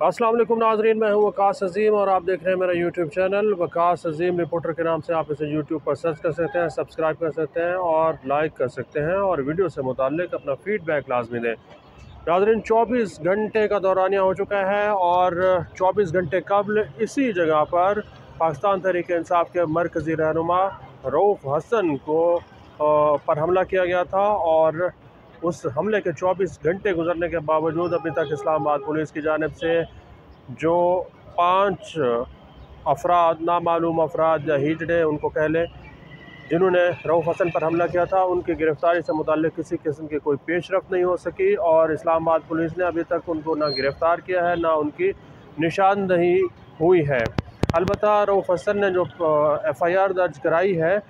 अस्सलाम वालेकुम नाज़रीन, मैं हूँ वकास अज़ीम और आप देख रहे हैं मेरा यूट्यूब चैनल वकास अज़ीम रिपोर्टर के नाम से। आप इसे यूट्यूब पर सर्च कर सकते हैं, सब्सक्राइब कर सकते हैं और लाइक कर सकते हैं और वीडियो से मुताल्लिक़ अपना फ़ीडबैक लाजमी दें। नाज़रीन, 24 घंटे का दौरानिया हो चुका है और 24 घंटे कबल इसी जगह पर पाकिस्तान तहरीक-ए-इंसाफ के मरकज़ी रहनुमा रऊफ़ हसन को पर हमला किया गया था और उस हमले के 24 घंटे गुजरने के बावजूद अभी तक इस्लामाबाद पुलिस की जानिब से जो 5 अफराद, नामालूम अफराद या हिजड़े उनको कह लें, जिन्होंने रऊफ़ हसन पर हमला किया था, उनकी गिरफ़्तारी से मुताल्लिक़ किसी किस्म की कोई पेशरफ़्त नहीं हो सकी और इस्लामाबाद पुलिस ने अभी तक उनको ना गिरफ़्तार किया है, ना उनकी निशानदही हुई है। अलबत्ता रऊफ़ हसन ने जो FIR दर्ज कराई है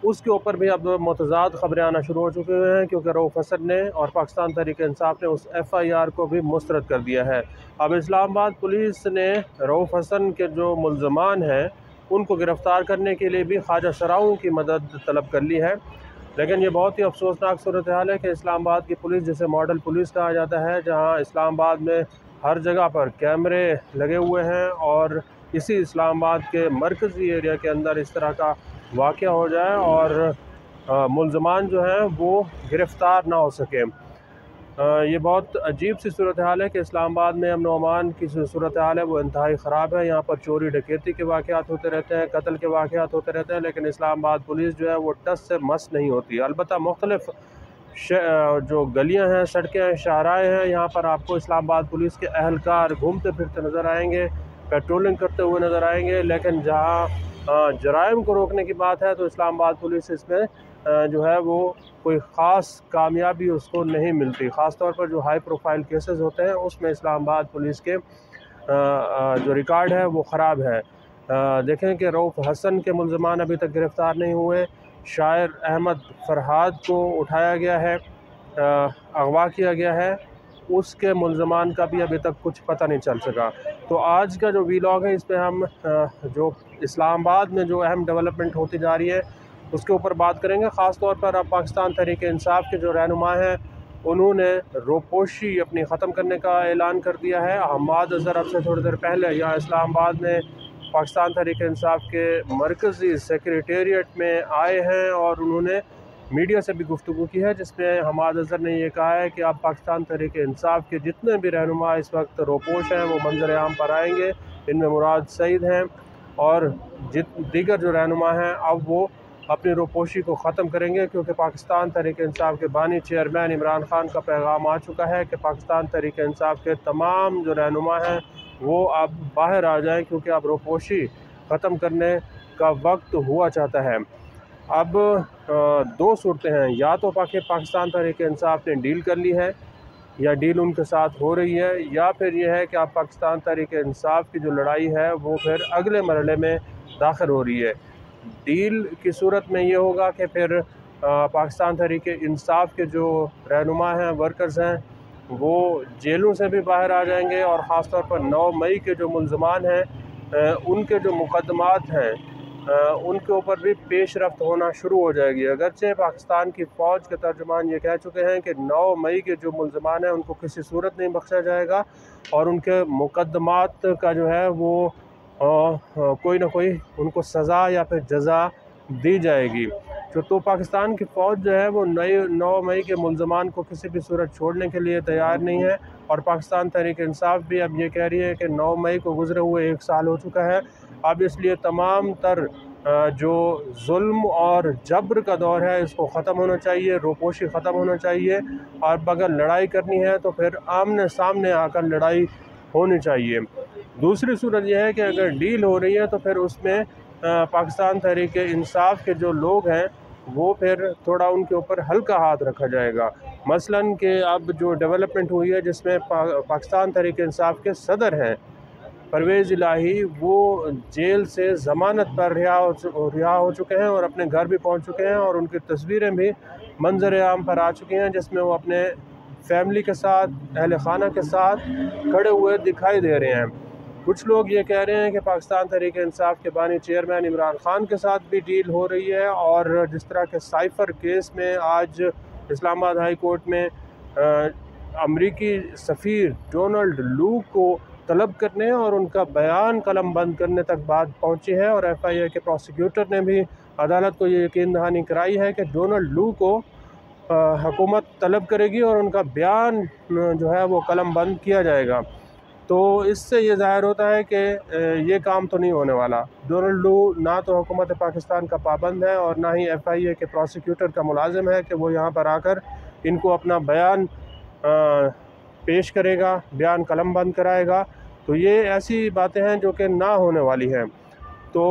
उसके ऊपर भी अब मुतज़ाद ख़बरें आना शुरू हो चुकी हैं, क्योंकि रऊफ़ हसन ने और पाकिस्तान तहरीक-ए-इंसाफ ने उस FIR को भी मुस्तरद कर दिया है। अब इस्लामाबाद पुलिस ने रऊफ़ हसन के जो मुल्ज़मान हैं उनको गिरफ़्तार करने के लिए भी ख्वाजा सराओं की मदद तलब कर ली है। लेकिन ये बहुत ही अफसोसनाक सूरत हाल है कि इस्लामाबाद की पुलिस, जिसे मॉडल पुलिस कहा जाता है, जहाँ इस्लामाबाद में हर जगह पर कैमरे लगे हुए हैं और इसी इस्लामाबाद के मरकज़ी एरिया के अंदर इस तरह का वाक़या हो जाए और मुल्ज़मान जो हैं वो गिरफ़्तार ना हो सके। ये बहुत अजीब सी सूरत हाल है कि इस्लामाबाद में अमन व अमान की सूरत हाल है वो इंतहाई ख़राब है। यहाँ पर चोरी डकैती के वाक़यात होते रहते हैं, कत्ल के वाक़यात होते रहते हैं, लेकिन इस्लामाबाद पुलिस जो है वो टस से मस नहीं होती। अलबत्ता मुख्तलिफ़ जो गलियाँ हैं, सड़कें हैं, शाहराएँ हैं, यहाँ पर आपको इस्लामाबाद पुलिस के अहलकार घूमते फिरते नज़र आएंगे, पेट्रोलिंग करते हुए नज़र आएंगे। लेकिन जहाँ जराइम को रोकने की बात है तो इस्लामाबाद पुलिस इसमें जो है वो कोई ख़ास कामयाबी उसको नहीं मिलती। ख़ास तौर पर जो हाई प्रोफाइल केसेस होते हैं उसमें इस्लामाबाद पुलिस के जो रिकॉर्ड है वो ख़राब है। देखें कि रऊफ़ हसन के मुल्ज़मान अभी तक गिरफ़्तार नहीं हुए। शायर अहमद फ़रहाद को उठाया गया है, अगवा किया गया है, उसके मुल्ज़मान का भी अभी तक कुछ पता नहीं चल सका। तो आज का जो वीलॉग है इस पे हम जो इस्लामाबाद में जो अहम डेवलपमेंट होती जा रही है उसके ऊपर बात करेंगे। ख़ास तौर पर अब पाकिस्तान तहरीक-ए-इंसाफ के जो रहनुमा हैं उन्होंने रोपोशी अपनी ख़त्म करने का ऐलान कर दिया है। हम्माद अज़हर अब से थोड़ी देर पहले यहाँ इस्लामाबाद में पाकिस्तान तहरीक-ए-इंसाफ के मरकज़ी सेक्रेटेरिएट में आए हैं और उन्होंने मीडिया से भी गुफ्तगू की है, जिसमें हम्माद अज़हर ने यह कहा है कि अब पाकिस्तान तहरीक-ए-इंसाफ के जितने भी रहनुमा इस वक्त रोपोश हैं वो मंजर आम पर आएंगे। इनमें मुराद सईद हैं और दीगर जो रहनुमा हैं अब वो अपनी रोपोशी को ख़त्म करेंगे, क्योंकि पाकिस्तान तहरीक-ए-इंसाफ के बानी चेयरमैन इमरान खान का पैगाम आ चुका है कि पाकिस्तान तहरीक-ए-इंसाफ के तमाम जो रहनुमा हैं वो अब बाहर आ जाएं, क्योंकि अब रोपोशी ख़त्म करने का वक्त हुआ चाहता है। अब दो सूरतें हैं, या तो पाकिस्तान तहरीक-ए-इंसाफ ने डील कर ली है या डील उनके साथ हो रही है, या फिर यह है कि अब पाकिस्तान तहरीक-ए-इंसाफ की जो लड़ाई है वो फिर अगले मरहले में दाखिल हो रही है। डील की सूरत में ये होगा कि फिर पाकिस्तान तहरीक-ए-इंसाफ के जो रहनुमा हैं, वर्कर्स हैं, वो जेलों से भी बाहर आ जाएंगे और ख़ास तौर पर 9 मई के जो मुल्ज़मान हैं उनके जो मुकदमात हैं उनके ऊपर भी पेशरफ्त होना शुरू हो जाएगी। अगरचे पाकिस्तान की फ़ौज के तर्जुमान ये कह चुके हैं कि 9 मई के जो मुल्ज़मान हैं उनको किसी सूरत नहीं बख्शा जाएगा और उनके मुकदमात का जो है वो कोई ना कोई उनको सज़ा या फिर जज़ा दी जाएगी। तो पाकिस्तान की फ़ौज जो है वो 9 मई के मुल्ज़मान को किसी भी सूरत छोड़ने के लिए तैयार नहीं है और पाकिस्तान तहरीक-ए-इंसाफ भी अब ये कह रही है कि 9 मई को गुज़रे हुए 1 साल हो चुका है। अब इसलिए तमाम तर जो जुल्म और जबर का दौर है इसको ख़त्म होना चाहिए, रोपोशी ख़त्म होना चाहिए और अगर लड़ाई करनी है तो फिर आमने सामने आकर लड़ाई होनी चाहिए। दूसरी सूरत यह है कि अगर डील हो रही है तो फिर उसमें पाकिस्तान तहरीक-ए-इंसाफ के जो लोग हैं वो फिर थोड़ा उनके ऊपर हल्का हाथ रखा जाएगा। मसलन कि अब जो डेवलपमेंट हुई है जिसमें पाकिस्तान तहरीक-ए-इंसाफ के सदर हैं परवेज़ इलाही, वो जेल से ज़मानत पर रिहा हो चुके हैं और अपने घर भी पहुंच चुके हैं और उनकी तस्वीरें भी मंजर आम पर आ चुकी हैं, जिसमें वो अपने फैमिली के साथ, अहल खाना के साथ खड़े हुए दिखाई दे रहे हैं। कुछ लोग ये कह रहे हैं कि पाकिस्तान तहरीक-ए-इंसाफ के बानी चेयरमैन इमरान खान के साथ भी डील हो रही है और जिस तरह के साइफ़र केस में आज इस्लामाबाद हाई कोर्ट में अमरीकी सफ़ीर डोनाल्ड लू को तलब करने और उनका बयान कलम बंद करने तक बात पहुंची है। और FIA के प्रोसिक्यूटर ने भी अदालत को ये यकीन दहानी कराई है कि डोनाल्ड लू को हुकूमत तलब करेगी और उनका बयान जो है वो कलम बंद किया जाएगा। तो इससे ये ज़ाहिर होता है कि ये काम तो नहीं होने वाला। डोनाल्ड लू ना तो हुकूमत पाकिस्तान का पाबंद है और ना ही FIA के प्रोसिक्यूटर का मुलाजिम है कि वो यहाँ पर आकर इनको अपना बयान पेश करेगा, बयान कलम बंद कराएगा। तो ये ऐसी बातें हैं जो कि ना होने वाली हैं। तो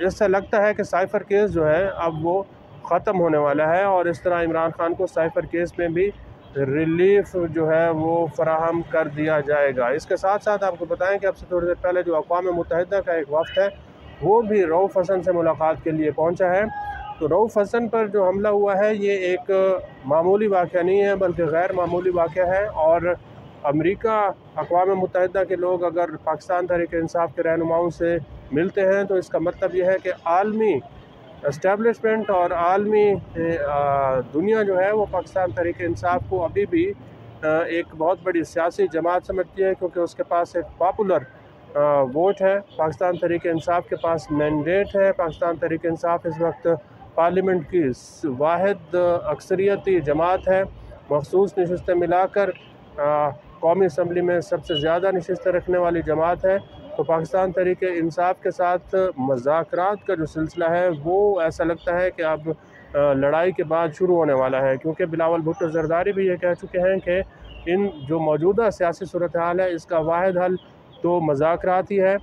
इससे लगता है कि साइफ़र केस जो है अब वो ख़त्म होने वाला है और इस तरह इमरान खान को साइफ़र केस में भी रिलीफ जो है वो फराहम कर दिया जाएगा। इसके साथ साथ आपको बताएं कि अब से थोड़ी देर पहले जो अक़वाम मुत्तहिदा का एक वफ़द है वो भी रऊफ़ हसन से मुलाकात के लिए पहुंचा है। तो रऊफ़ हसन पर जो हमला हुआ है ये एक मामूली वाक़या नहीं है बल्कि गैर मामूली वाक़या है। और अमेरिका, अक़वाम मुत्तहिदा के लोग अगर पाकिस्तान तहरीक इंसाफ के रहनुमाओं से मिलते हैं तो इसका मतलब यह है कि आलमी एस्टेब्लिशमेंट और आलमी दुनिया जो है वो पाकिस्तान तहरीक इंसाफ को अभी भी एक बहुत बड़ी सियासी जमात समझती है, क्योंकि उसके पास एक पॉपुलर वोट है। पाकिस्तान तहरीक इंसाफ के पास मैंडेट है। पाकिस्तान तहरीक इंसाफ इस वक्त पार्लियामेंट की वाहिद अक्सरियती जमात है। मखसूस नशस्तें मिलाकर कौमी असम्बली में सबसे ज़्यादा नशस्तें रखने वाली जमात है। तो पाकिस्तान तहरीक इंसाफ के साथ मुज़ाकरात का जो सिलसिला है वो ऐसा लगता है कि अब लड़ाई के बाद शुरू होने वाला है, क्योंकि बिलावल भुट्टो ज़रदारी भी ये कह चुके हैं कि इन जो मौजूदा सियासी सूरत हाल है इसका वाहिद हल तो मुज़ाकरात ही है।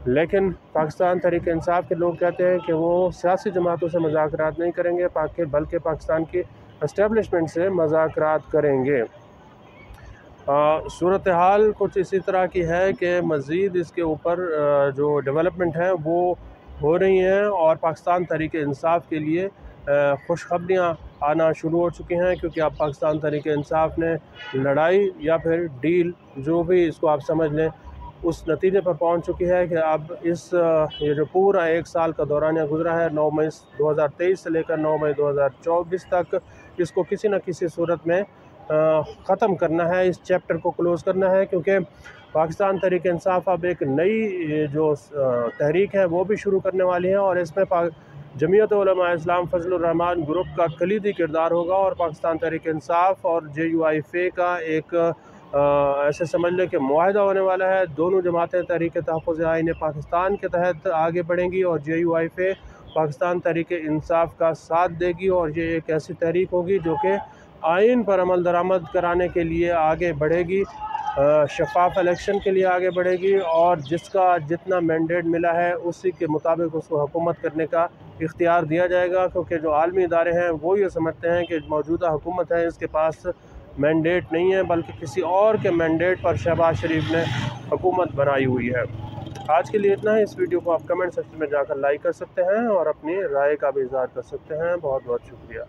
लेकिन पाकिस्तान तहरीक इंसाफ के लोग कहते हैं कि वो सियासी जमातों से मुज़ाकरात नहीं करेंगे बल्कि पाकिस्तान की एस्टेब्लिशमेंट से मुज़ाकरात करेंगे। सूरत हाल कुछ इसी तरह की है कि मज़ीद इसके ऊपर जो डेवलपमेंट है वो हो रही हैं और पाकिस्तान तहरीक इंसाफ के लिए खुशखबरियाँ आना शुरू हो चुकी हैं, क्योंकि अब पाकिस्तान तहरीक इंसाफ ने लड़ाई या फिर डील जो भी इसको आप समझ लें उस नतीजे पर पहुंच चुकी है कि अब ये जो पूरा 1 साल का दौरानिया गुजरा है 9 मई 2023 से लेकर 9 मई 2024 तक, इसको किसी न किसी सूरत में ख़त्म करना है, इस चैप्टर को क्लोज़ करना है। क्योंकि पाकिस्तान तहरीक इंसाफ अब एक नई जो तहरीक है वो भी शुरू करने वाली है और इसमें जमीयत उलमा इस्लाम फजलुर रहमान ग्रुप का कलीदी किरदार होगा और पाकिस्तान तहरीक इंसाफ और JUIFA का एक ऐसे समझ लें कि मुआहदा होने वाला है। दोनों जमातें तहरीक तहफ़्फ़ुज़ आईन पाकिस्तान के तहत आगे बढ़ेंगी और JUIFA पाकिस्तान तहरीक इंसाफ का साथ देगी और ये एक ऐसी तहरीक होगी जो कि आइन पर अमल दरामद कराने के लिए आगे बढ़ेगी, शफाफ इलेक्शन के लिए आगे बढ़ेगी और जिसका जितना मैंडेट मिला है उसी के मुताबिक उसको हुकूमत करने का इख्तियार दिया जाएगा। क्योंकि जो आलमी इदारे हैं वो ये समझते हैं कि मौजूदा हुकूमत है इसके पास मैंडेट नहीं है बल्कि किसी और के मैंडेट पर शहबाज शरीफ ने हुकूमत बनाई हुई है। आज के लिए इतना ही। इस वीडियो को आप कमेंट सेक्शन में जाकर लाइक कर सकते हैं और अपनी राय का भी इज़हार कर सकते हैं। बहुत बहुत शुक्रिया।